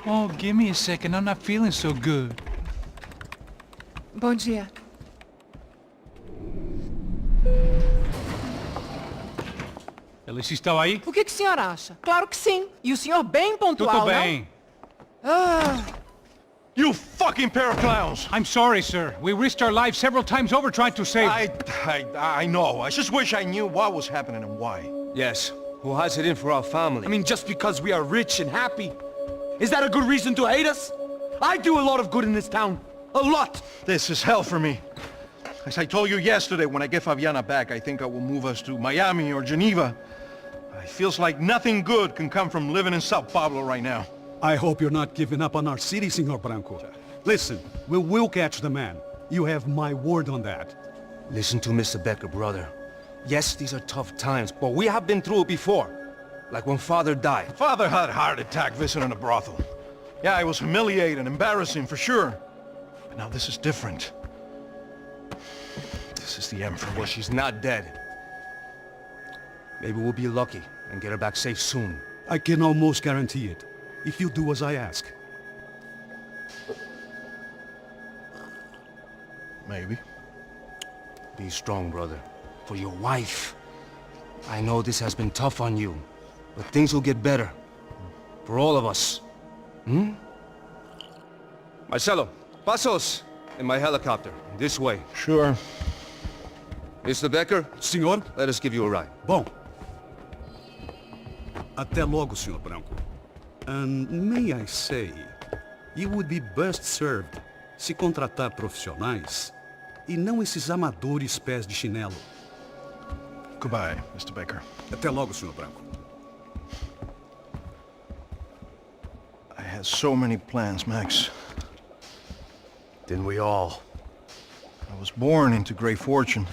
Oh, give me a second. I'm not feeling so good. Bom dia. Alice estava aí? O que o senhor acha? Claro que sim. E o senhor bem pontual, Tudo bem. não? Ah, You fucking pair of clowns! I'm sorry, sir. We risked our lives several times over trying to save... I know. I just wish I knew what was happening and why. Yes, who has it in for our family? I mean, just because we are rich and happy, is that a good reason to hate us? I do a lot of good in this town. A lot! This is hell for me. As I told you yesterday, when I get Fabiana back, I think I will move us to Miami or Geneva. It feels like nothing good can come from living in São Paulo right now. I hope you're not giving up on our city, Senor Branco. Listen, we will catch the man. You have my word on that. Listen to Mr. Becker, brother. Yes, these are tough times, but we have been through it before. Like when Father died. Father had a heart attack visiting a brothel. Yeah, it was humiliating, embarrassing, for sure. But now this is different. This is the end for me. Well, she's not dead. Maybe we'll be lucky and get her back safe soon. I can almost guarantee it, if you do as I ask. Maybe. Be strong, brother. For your wife. I know this has been tough on you, but things will get better. For all of us. Hmm? Marcelo, pasos in my helicopter. This way. Sure. Mr. Becker, Senhor? let us give you a ride. Bom. Até logo, Senhor Branco. And may I say, you would be best served se contratar profissionais e não esses amadores pés de chinelo. Goodbye, Mr. Baker. Até logo, Senhor Branco. I had so many plans, Max. Didn't we all? I was born into great fortune.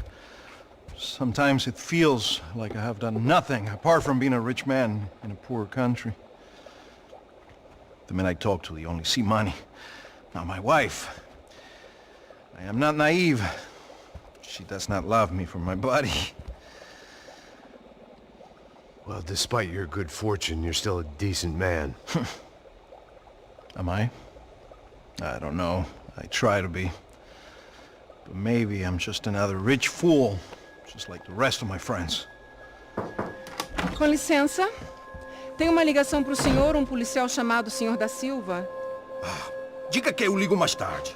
Sometimes it feels like I have done nothing apart from being a rich man in a poor country. The men I talk to, they only see money. Now my wife, I am not naive. She does not love me for my body. Well, despite your good fortune, you're still a decent man. Am I? I don't know. I try to be. But maybe I'm just another rich fool, just like the rest of my friends. com licença. Tem uma ligação para o senhor, um policial chamado Sr. da Silva. Diga que eu ligo mais tarde.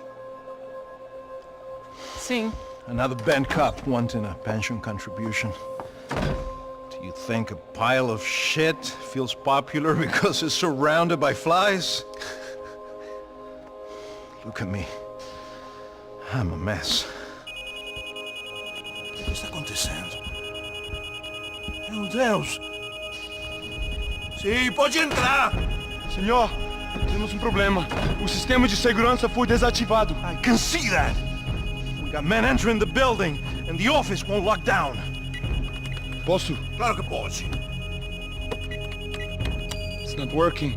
Sim. Another bent cop wanting a pension contribution. Do you think a pile of shit feels popular because it's surrounded by flies? Look at me. I'm a mess. O que está acontecendo? Meu Deus! Sim, pode entrar! Senhor, temos um problema. O sistema de segurança foi desativado. I can see that! We got men entering the building, and the office won't lock down. Posso? Claro que pode. It's not working.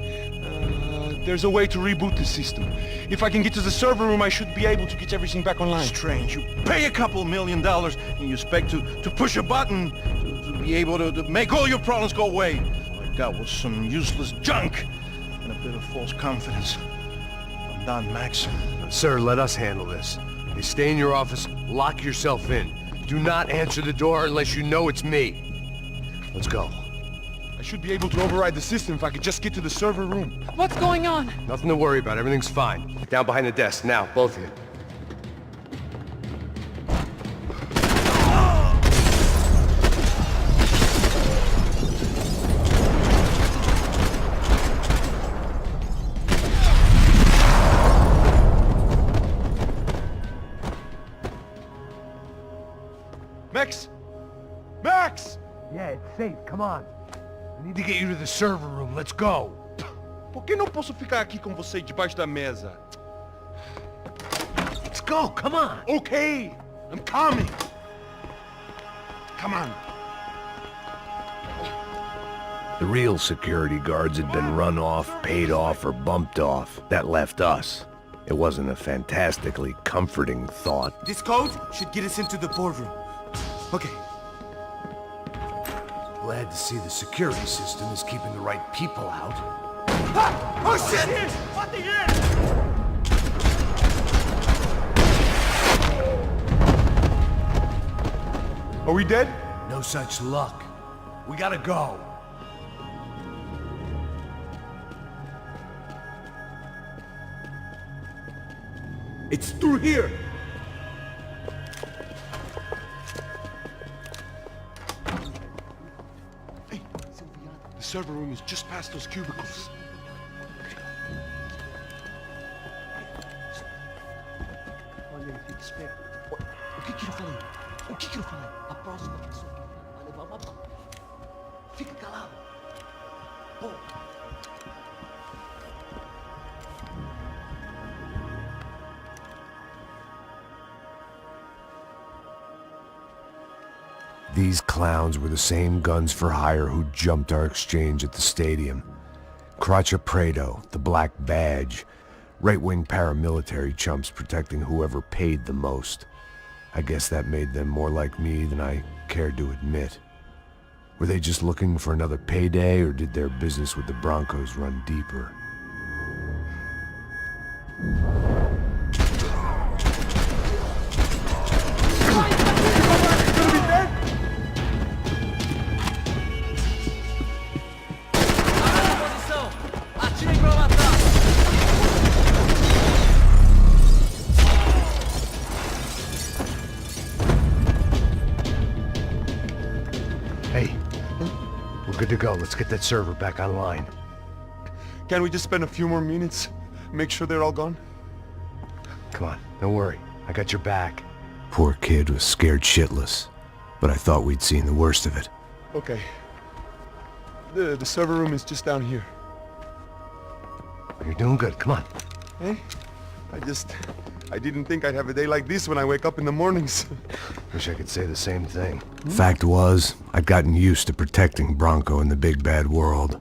There's a way to reboot the system. If I can get to the server room, I should be able to get everything back online. Strange. You pay a couple $1 million, and you expect to push a button to be able to make all your problems go away. All I got was some useless junk and a bit of false confidence. I'm done, Max. Sir, let us handle this. You stay in your office, lock yourself in. Do not answer the door unless you know it's me. Let's go. I should be able to override the system if I could just get to the server room. What's going on? Nothing to worry about, everything's fine. Down behind the desk, now, both of you. Max! Max! Yeah, it's safe, come on. We need to get you to the server room, let's go. Por que não posso ficar aqui com você debaixo da mesa? Let's go, come on. Okay, I'm coming. Come on. The real security guards had been run off, paid off, or bumped off. That left us. It wasn't a fantastically comforting thought. This code should get us into the boardroom. Okay. Glad to see the security system is keeping the right people out. Oh shit! Are we dead? No such luck. We gotta go. It's through here! Hey, the server room is just past those cubicles. Olha aí, fica esperto. O que que eu falei? O que que eu falei? A próxima pessoa que vai levar uma bala. Fica calado. Pô. These clowns were the same guns for hire who jumped our exchange at the stadium. Crotcha Prado, the Black Badge, right-wing paramilitary chumps protecting whoever paid the most. I guess that made them more like me than I cared to admit. Were they just looking for another payday, or did their business with the Broncos run deeper? Hey, we're good to go. Let's get that server back online. Can't we just spend a few more minutes? Make sure they're all gone? Come on, don't worry. I got your back. Poor kid was scared shitless, but I thought we'd seen the worst of it. Okay. The server room is just down here. You're doing good. Come on. Hey? I didn't think I'd have a day like this when I wake up in the mornings. Wish I could say the same thing. Fact was, I'd gotten used to protecting Bronco in the big bad world.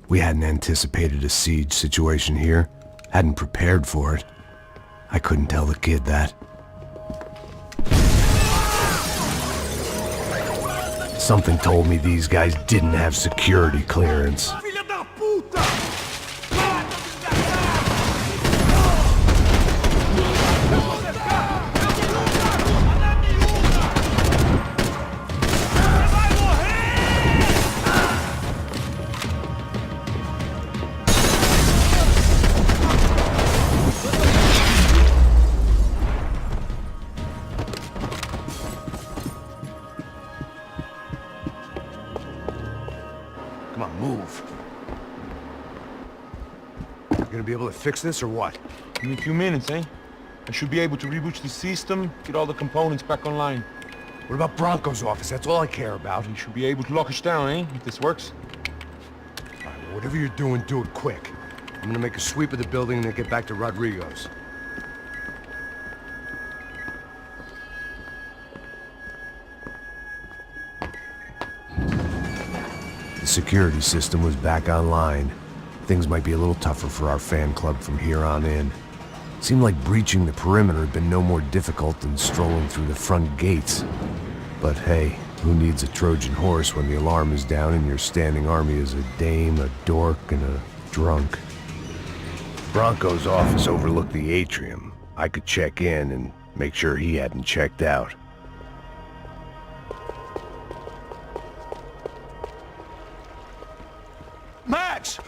We hadn't anticipated a siege situation here, hadn't prepared for it. I couldn't tell the kid that. Something told me these guys didn't have security clearance. Filha da puta! Come on, move. You gonna be able to fix this or what? In a few minutes, eh? I should be able to reboot the system, get all the components back online. What about Bronco's office? That's all I care about. You should be able to lock us down, eh? If this works. All right, well, whatever you're doing, do it quick. I'm gonna make a sweep of the building and then get back to Rodrigo's. The security system was back online. Things might be a little tougher for our fan club from here on in. Seemed like breaching the perimeter had been no more difficult than strolling through the front gates. But hey, who needs a Trojan horse when the alarm is down and your standing army is a dame, a dork, and a drunk? Bronco's office overlooked the atrium. I could check in and make sure he hadn't checked out. Max!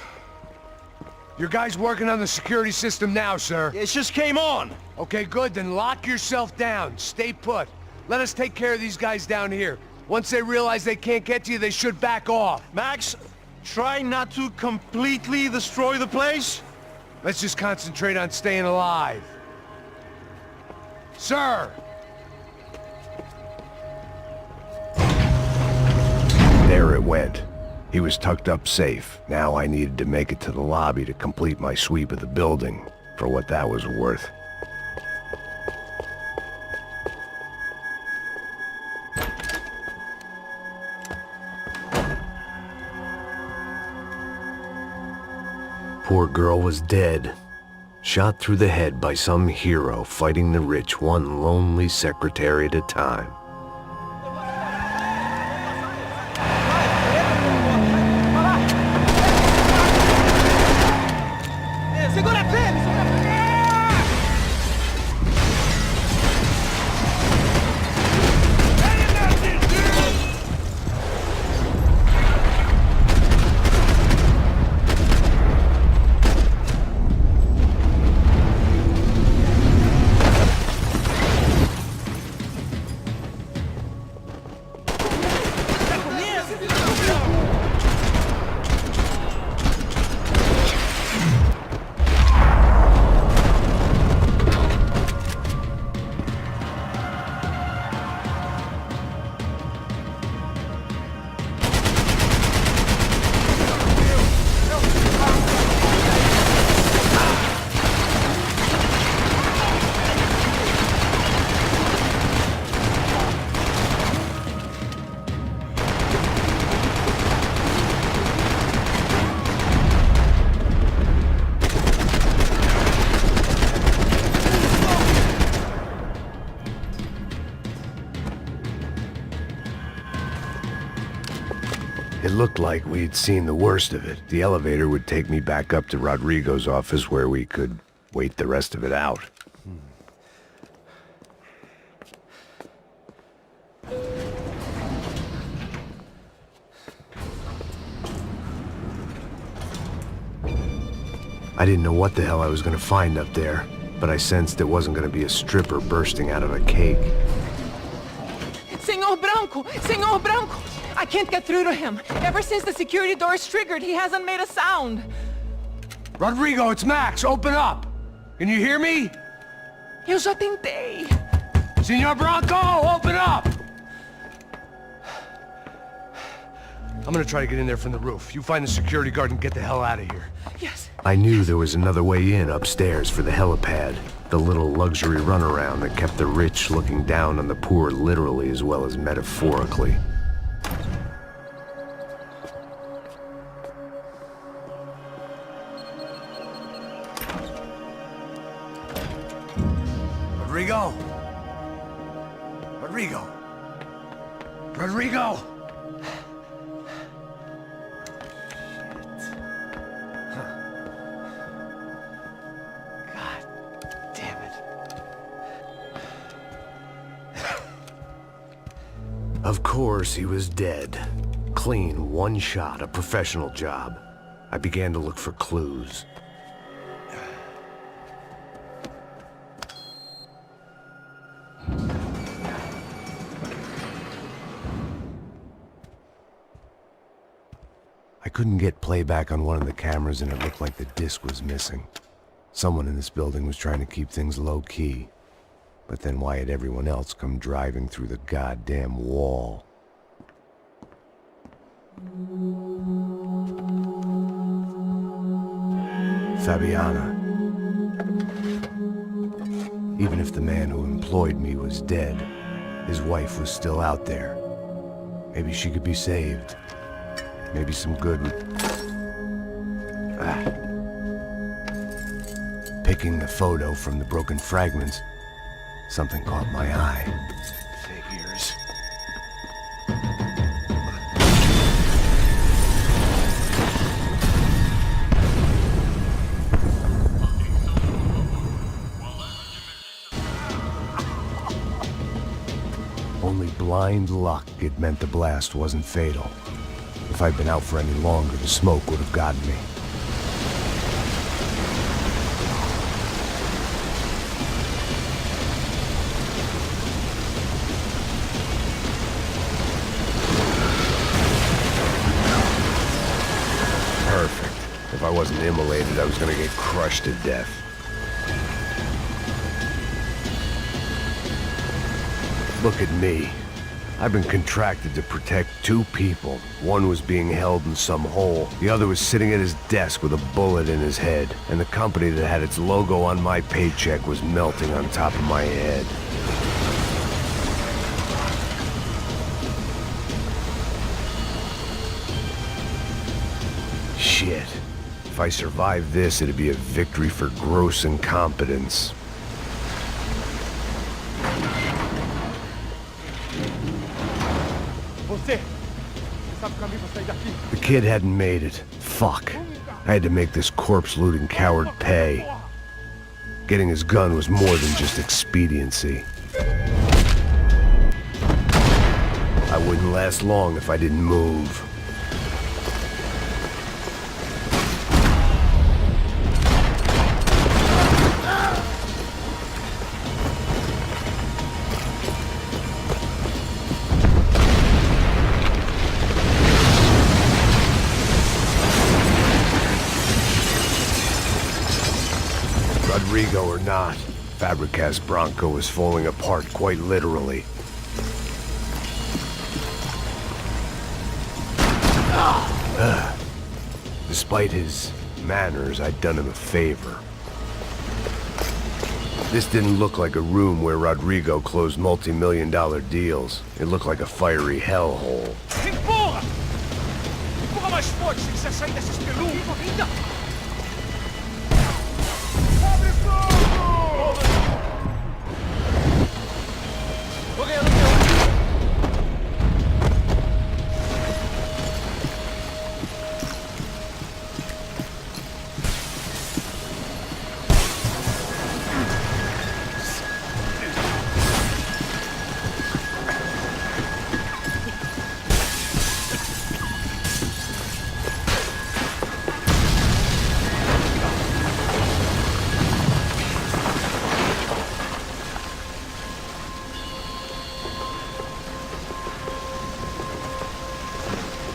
Your guys working on the security system now, sir. It just came on! Okay, good, then lock yourself down. Stay put. Let us take care of these guys down here. Once they realize they can't get to you, they should back off. Max, try not to completely destroy the place. Let's just concentrate on staying alive. Sir! There it went. He was tucked up safe. Now I needed to make it to the lobby to complete my sweep of the building, for what that was worth. Poor girl was dead. Shot through the head by some hero fighting the rich one lonely secretary at a time. It looked like we'd seen the worst of it. The elevator would take me back up to Rodrigo's office where we could wait the rest of it out. I didn't know what the hell I was gonna find up there, but I sensed it wasn't gonna be a stripper bursting out of a cake. Senor Branco! Senor Branco! I can't get through to him. Ever since the security door is triggered, he hasn't made a sound. Rodrigo, it's Max! Open up! Can you hear me? Eu já tentei. Senor Branco, open up! I'm gonna try to get in there from the roof. You find the security guard and get the hell out of here. Yes. I knew there was another way in upstairs for the helipad. The little luxury runaround that kept the rich looking down on the poor literally as well as metaphorically. Rodrigo! Rodrigo! Rodrigo! Of course, he was dead. Clean, one shot, a professional job. I began to look for clues. I couldn't get playback on one of the cameras and it looked like the disc was missing. Someone in this building was trying to keep things low-key. But then why had everyone else come driving through the goddamn wall? Fabiana. Even if the man who employed me was dead, his wife was still out there. Maybe she could be saved. Maybe some good would... Picking the photo from the broken fragments, something caught my eye. Figures. Only blind luck it meant the blast wasn't fatal. If I'd been out for any longer, the smoke would have gotten me. Perfect. If I wasn't immolated, I was gonna get crushed to death. Look at me. I've been contracted to protect two people. One was being held in some hole. The other was sitting at his desk with a bullet in his head. And the company that had its logo on my paycheck was melting on top of my head. Shit. If I survived this, it'd be a victory for gross incompetence. The kid hadn't made it. Fuck. I had to make this corpse-looting coward pay. Getting his gun was more than just expediency. I wouldn't last long if I didn't move. Rodrigo or not, Fabregas Branco was falling apart quite literally. Despite his manners, I'd done him a favor. This didn't look like a room where Rodrigo closed multi-million-dollar deals. It looked like a fiery hellhole. Empurra! Empurra mais forte, se quiser sair dessa espelunca!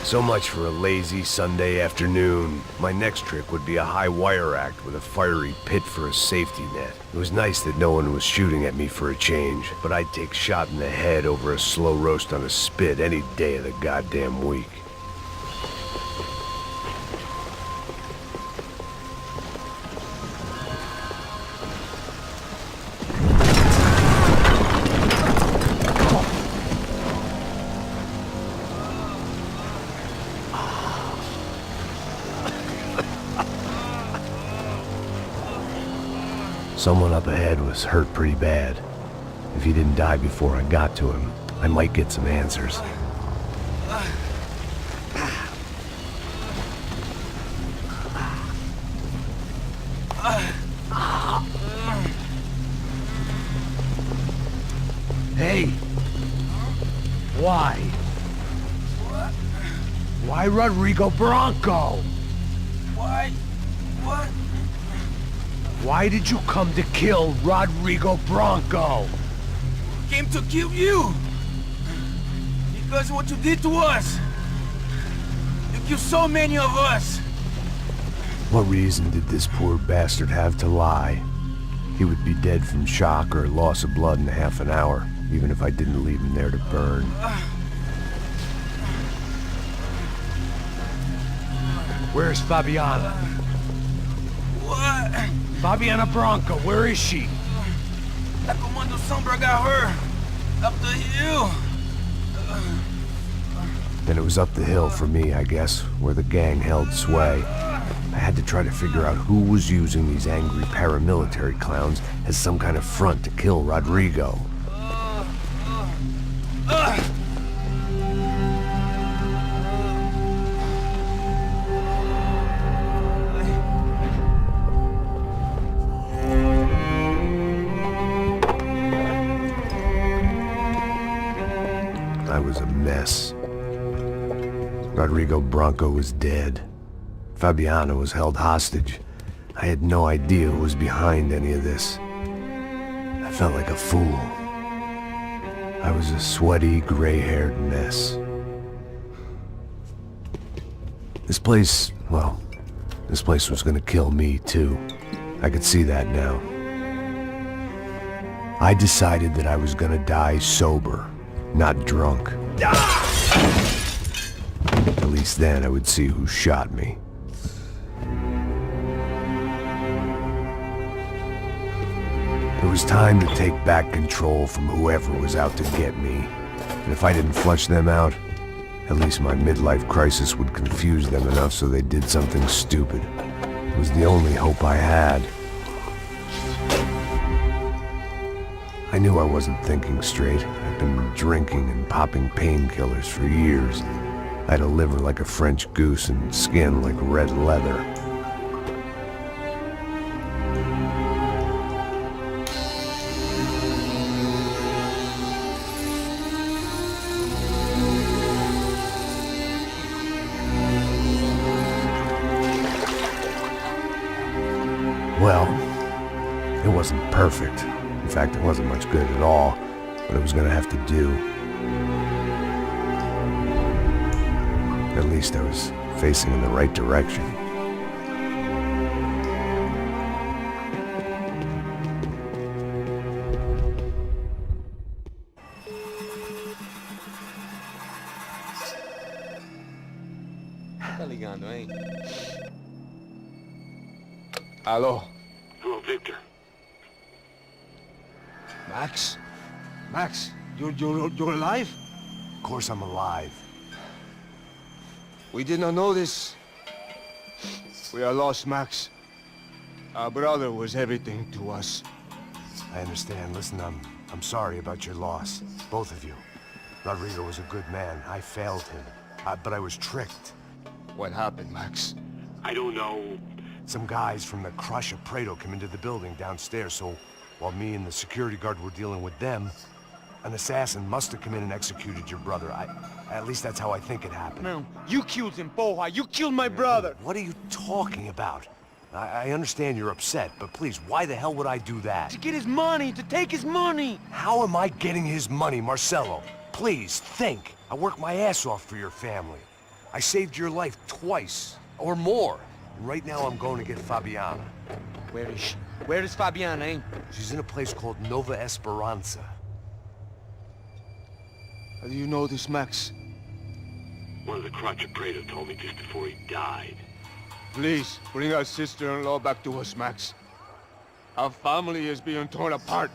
So much for a lazy Sunday afternoon. My next trick would be a high wire act with a fiery pit for a safety net. It was nice that no one was shooting at me for a change, but I'd take shot in the head over a slow roast on a spit any day of the goddamn week. Someone up ahead was hurt pretty bad. If he didn't die before I got to him, I might get some answers. Hey! Why? Why Rodrigo Branco? Why? What? Why did you come to kill Rodrigo Branco? Came to kill you! Because of what you did to us! You killed so many of us! What reason did this poor bastard have to lie? He would be dead from shock or loss of blood in half an hour, even if I didn't leave him there to burn. Where's Fabiana? What? Fabiana Branco, where is she? That Comando Sombra got her! Up the hill! Then it was up the hill for me, I guess, where the gang held sway. I had to try to figure out who was using these angry paramilitary clowns as some kind of front to kill Rodrigo. I was a mess. Rodrigo Branco was dead. Fabiana was held hostage. I had no idea who was behind any of this. I felt like a fool. I was a sweaty, gray-haired mess. This place, well, this place was gonna kill me too. I could see that now. I decided that I was gonna die sober, not drunk. At least then I would see who shot me. It was time to take back control from whoever was out to get me. And if I didn't flush them out, at least my midlife crisis would confuse them enough so they did something stupid. It was the only hope I had. I knew I wasn't thinking straight. I'd been drinking and popping painkillers for years. I had a liver like a French goose and skin like red leather. Well, it wasn't perfect. In fact, it wasn't much good at all, but it was gonna have to do. At least I was facing in the right direction. Tá ligando, hein? Alô? Hello, Victor. Max? Max, you're alive? Of course I'm alive. We did not know this. We are lost, Max. Our brother was everything to us. I understand. Listen, I'm sorry about your loss. Both of you. Rodrigo was a good man. I failed him. But I was tricked. What happened, Max? I don't know. Some guys from the Crush of Prado came into the building downstairs, so while me and the security guard were dealing with them, an assassin must have come in and executed your brother. At least that's how I think it happened. No, you killed him, Porra. You killed my brother. What are you talking about? I understand you're upset, but please, why the hell would I do that? To get his money, to take his money. How am I getting his money, Marcelo? Please, think. I work my ass off for your family. I saved your life twice, or more. Right now I'm going to get Fabiana. Where is she? Where is Fabiana, eh? She's in a place called Nova Esperanza. How do you know this, Max? One of the Crotcha Prado told me just before he died. Please, bring our sister-in-law back to us, Max. Our family is being torn apart.